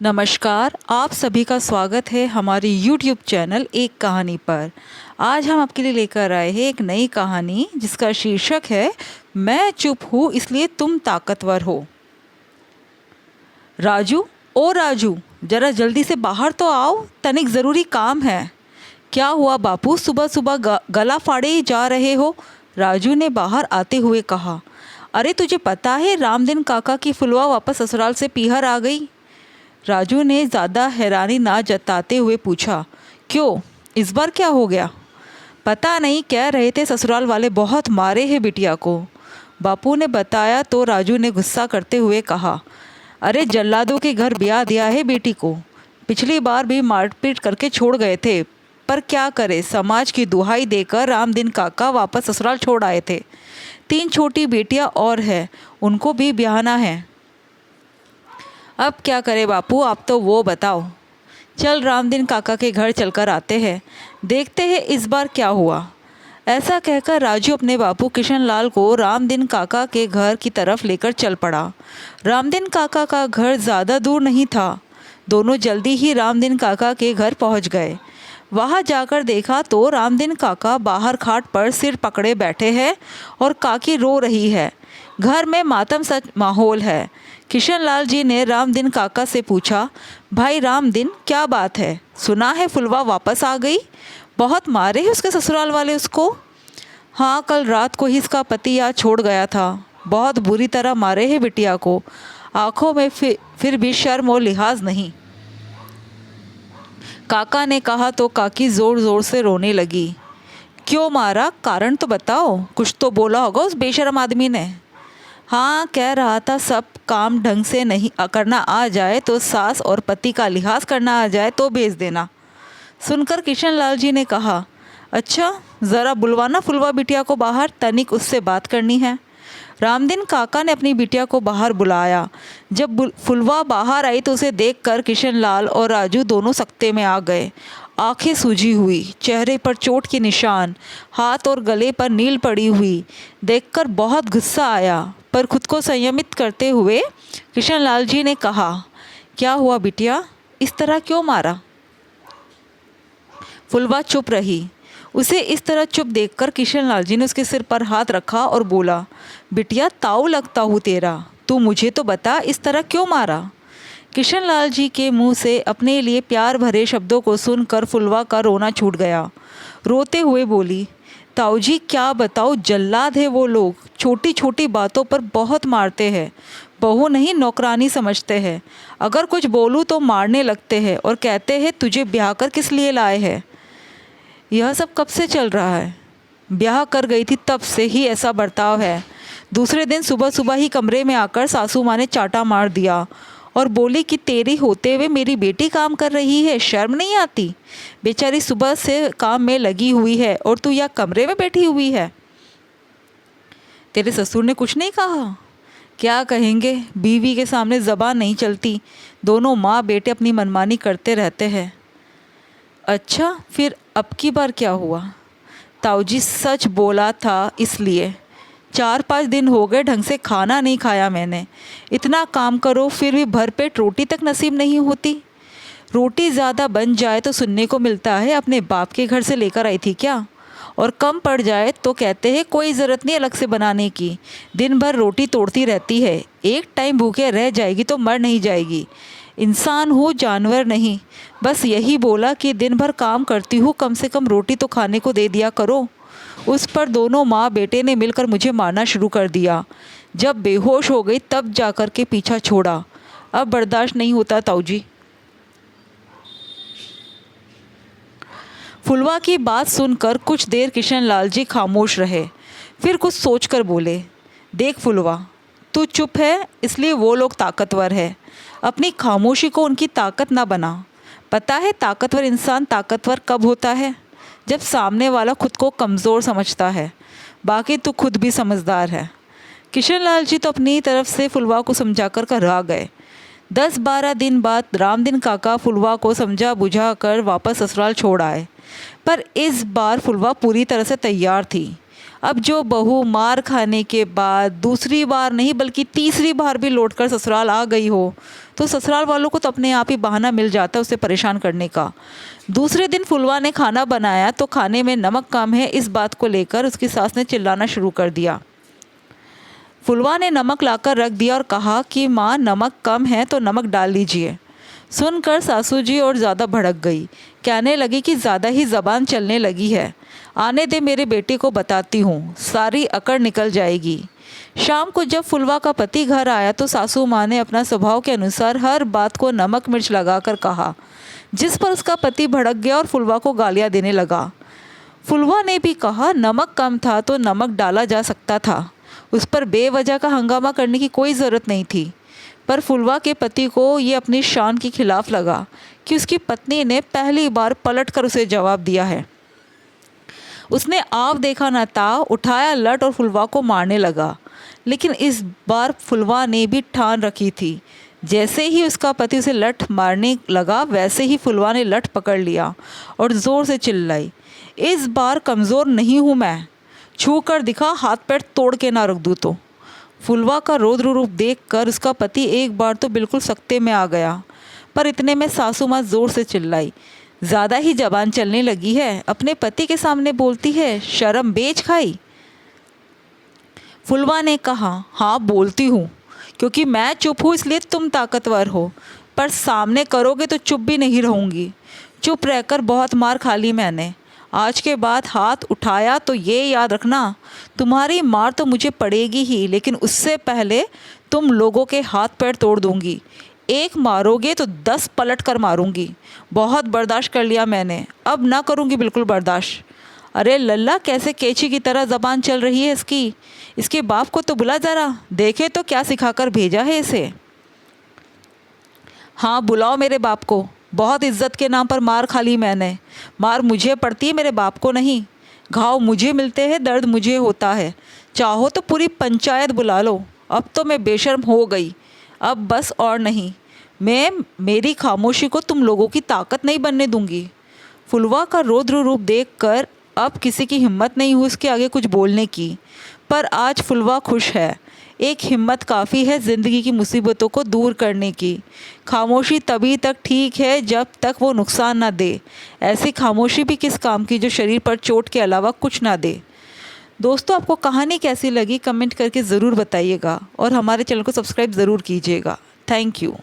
नमस्कार, आप सभी का स्वागत है हमारे YouTube चैनल एक कहानी पर। आज हम आपके लिए लेकर आए हैं एक नई कहानी जिसका शीर्षक है मैं चुप हूँ इसलिए तुम ताकतवर हो। राजू, ओ राजू, जरा जल्दी से बाहर तो आओ, तनिक ज़रूरी काम है। क्या हुआ बापू, सुबह सुबह गला फाड़े ही जा रहे हो? राजू ने बाहर आते हुए कहा। अरे तुझे पता है रामदीन काका की फुलवा वापस ससुराल से पीहर आ गई। राजू ने ज़्यादा हैरानी ना जताते हुए पूछा, क्यों, इस बार क्या हो गया? पता नहीं, कह रहे थे ससुराल वाले बहुत मारे हैं बिटिया को। बापू ने बताया तो राजू ने गुस्सा करते हुए कहा, अरे जल्लादों के घर ब्याह दिया है बेटी को। पिछली बार भी मारपीट करके छोड़ गए थे, पर क्या करे, समाज की दुहाई देकर रामदीन काका वापस ससुराल छोड़ आए थे। 3 छोटी बेटियां और है, उनको भी ब्याहना है। अब क्या करे बापू, आप तो वो बताओ। चल रामदीन काका के घर चलकर आते हैं, देखते हैं इस बार क्या हुआ। ऐसा कहकर राजू अपने बापू किशनलाल को रामदीन काका के घर की तरफ लेकर चल पड़ा। रामदीन काका का घर ज़्यादा दूर नहीं था। दोनों जल्दी ही रामदीन काका के घर पहुंच गए। वहां जाकर देखा तो रामदीन काका बाहर खाट पर सिर पकड़े बैठे हैं और काकी रो रही है। घर में मातम सच माहौल है। किशनलाल जी ने रामदीन काका से पूछा, भाई रामदीन, क्या बात है? सुना है फुलवा वापस आ गई, बहुत मारे हैं उसके ससुराल वाले उसको। हाँ, कल रात को ही इसका पति यहाँ छोड़ गया था। बहुत बुरी तरह मारे हैं बिटिया को, आंखों में फिर भी शर्म और लिहाज नहीं। काका ने कहा तो काकी ज़ोर ज़ोर से रोने लगी। क्यों मारा, कारण तो बताओ, कुछ तो बोला होगा उस बेशर्म आदमी ने। हाँ, कह रहा था सब काम ढंग से नहीं करना आ जाए तो सास और पति का लिहाज करना आ जाए तो भेज देना। सुनकर किशनलाल जी ने कहा, अच्छा ज़रा बुलवाना फुलवा बिटिया को बाहर, तनिक उससे बात करनी है। रामदीन काका ने अपनी बिटिया को बाहर बुलाया। जब फुलवा बाहर आई तो उसे देखकर किशनलाल और राजू दोनों सकते में आ गए। आंखें सूजी हुई, चेहरे पर चोट के निशान, हाथ और गले पर नील पड़ी हुई देखकर बहुत गुस्सा आया, पर खुद को संयमित करते हुए किशनलाल जी ने कहा, क्या हुआ बिटिया, इस तरह क्यों मारा? फुलवा चुप रही। उसे इस तरह चुप देखकर किशनलाल जी ने उसके सिर पर हाथ रखा और बोला, बिटिया ताऊ लगता हूँ तेरा, तू मुझे तो बता इस तरह क्यों मारा? किशनलाल जी के मुंह से अपने लिए प्यार भरे शब्दों को सुनकर फुलवा का रोना छूट गया। रोते हुए बोली, ताऊ जी क्या बताओ, जल्लाद है वो लोग, छोटी छोटी बातों पर बहुत मारते हैं। बहू नहीं नौकरानी समझते हैं। अगर कुछ बोलूँ तो मारने लगते हैं और कहते हैं तुझे ब्याह कर किस लिए लाए हैं। यह सब कब से चल रहा है? ब्याह कर गई थी तब से ही ऐसा बर्ताव है। दूसरे दिन सुबह सुबह ही कमरे में आकर सासू माँ ने चाटा मार दिया और बोली कि तेरी होते हुए मेरी बेटी काम कर रही है, शर्म नहीं आती? बेचारी सुबह से काम में लगी हुई है और तू यहाँ कमरे में बैठी हुई है। तेरे ससुर ने कुछ नहीं कहा? क्या कहेंगे, बीवी के सामने ज़बान नहीं चलती। दोनों माँ बेटे अपनी मनमानी करते रहते हैं। अच्छा, फिर अब की बार क्या हुआ? ताऊजी सच बोला था इसलिए। 4-5 दिन हो गए ढंग से खाना नहीं खाया मैंने। इतना काम करो फिर भी भरपेट रोटी तक नसीब नहीं होती। रोटी ज़्यादा बन जाए तो सुनने को मिलता है अपने बाप के घर से लेकर आई थी क्या, और कम पड़ जाए तो कहते हैं कोई ज़रूरत नहीं अलग से बनाने की। दिन भर रोटी तोड़ती रहती है, एक टाइम भूखे रह जाएगी तो मर नहीं जाएगी। इंसान हूँ, जानवर नहीं। बस यही बोला कि दिन भर काम करती हूँ, कम से कम रोटी तो खाने को दे दिया करो। उस पर दोनों माँ बेटे ने मिलकर मुझे मारना शुरू कर दिया। जब बेहोश हो गई तब जाकर के पीछा छोड़ा। अब बर्दाश्त नहीं होता ताऊजी। फुलवा की बात सुनकर कुछ देर किशनलाल जी खामोश रहे, फिर कुछ सोचकर बोले, देख फुलवा, तू चुप है इसलिए वो लोग ताकतवर है। अपनी खामोशी को उनकी ताकत ना बना। पता है ताकतवर इंसान ताकतवर कब होता है? जब सामने वाला खुद को कमज़ोर समझता है। बाकी तो खुद भी समझदार है। किशनलाल जी तो अपनी तरफ से फुलवा को समझाकर घबरा गए। 10-12 दिन बाद रामदीन काका फुलवा को समझा बुझा कर वापस ससुराल छोड़ आए, पर इस बार फुलवा पूरी तरह से तैयार थी। अब जो बहू मार खाने के बाद दूसरी बार नहीं बल्कि तीसरी बार भी लौटकर ससुराल आ गई हो तो ससुराल वालों को तो अपने आप ही बहाना मिल जाता है उसे परेशान करने का। दूसरे दिन फुलवा ने खाना बनाया तो खाने में नमक कम है, इस बात को लेकर उसकी सास ने चिल्लाना शुरू कर दिया। फुलवा ने नमक लाकर रख दिया और कहा कि माँ नमक कम है तो नमक डाल लीजिए। सुनकर सासू जी और ज़्यादा भड़क गई, कहने लगी कि ज़्यादा ही ज़बान चलने लगी है, आने दे मेरे बेटे को बताती हूँ, सारी अकड़ निकल जाएगी। शाम को जब फुलवा का पति घर आया तो सासू माँ ने अपना स्वभाव के अनुसार हर बात को नमक मिर्च लगाकर कहा, जिस पर उसका पति भड़क गया और फुलवा को गालियाँ देने लगा। फुलवा ने भी कहा नमक कम था तो नमक डाला जा सकता था, उस पर बेवजह का हंगामा करने की कोई ज़रूरत नहीं थी। पर फुलवा के पति को ये अपनी शान के खिलाफ लगा कि उसकी पत्नी ने पहली बार पलटकर उसे जवाब दिया है। उसने आप देखा न था, उठाया लठ और फुलवा को मारने लगा। लेकिन इस बार फुलवा ने भी ठान रखी थी, जैसे ही उसका पति उसे लठ मारने लगा वैसे ही फुलवा ने लठ पकड़ लिया और ज़ोर से चिल्लाई, इस बार कमज़ोर नहीं हूँ मैं, छू कर दिखा, हाथ पैर तोड़ के ना रख दूँ तो। फुलवा का रौद्र रूप देखकर उसका पति एक बार तो बिल्कुल सख्ते में आ गया, पर इतने में सासू माँ ज़ोर से चिल्लाई, ज़्यादा ही जबान चलने लगी है, अपने पति के सामने बोलती है, शर्म बेच खाई। फुलवा ने कहा, हाँ बोलती हूँ, क्योंकि मैं चुप हूँ इसलिए तुम ताकतवर हो, पर सामने करोगे तो चुप भी नहीं रहूँगी। चुप रहकर बहुत मार खा ली मैंने, आज के बाद हाथ उठाया तो ये याद रखना, तुम्हारी मार तो मुझे पड़ेगी ही, लेकिन उससे पहले तुम लोगों के हाथ पैर तोड़ दूँगी। एक मारोगे तो 10 पलट कर मारूँगी। बहुत बर्दाश्त कर लिया मैंने, अब ना करूँगी बिल्कुल बर्दाश्त। अरे लल्ला, कैसे केची की तरह ज़बान चल रही है इसकी, इसके बाप को तो बुला ज़रा, देखे तो क्या सिखाकर भेजा है इसे। हाँ बुलाओ मेरे बाप को, बहुत इज्जत के नाम पर मार खा ली मैंने, मार मुझे पड़ती है मेरे बाप को नहीं, घाव मुझे मिलते हैं, दर्द मुझे होता है, चाहो तो पूरी पंचायत बुला लो। अब तो मैं बेशर्म हो गई, अब बस और नहीं, मैं मेरी खामोशी को तुम लोगों की ताकत नहीं बनने दूंगी। फुलवा का रौद्र रूप देखकर अब किसी की हिम्मत नहीं हुई उसके आगे कुछ बोलने की, पर आज फुलवा खुश है, एक हिम्मत काफ़ी है ज़िंदगी की मुसीबतों को दूर करने की। खामोशी तभी तक ठीक है जब तक वो नुकसान ना दे, ऐसी खामोशी भी किस काम की जो शरीर पर चोट के अलावा कुछ ना दे। दोस्तों, आपको कहानी कैसी लगी कमेंट करके ज़रूर बताइएगा और हमारे चैनल को सब्सक्राइब ज़रूर कीजिएगा। Thank you.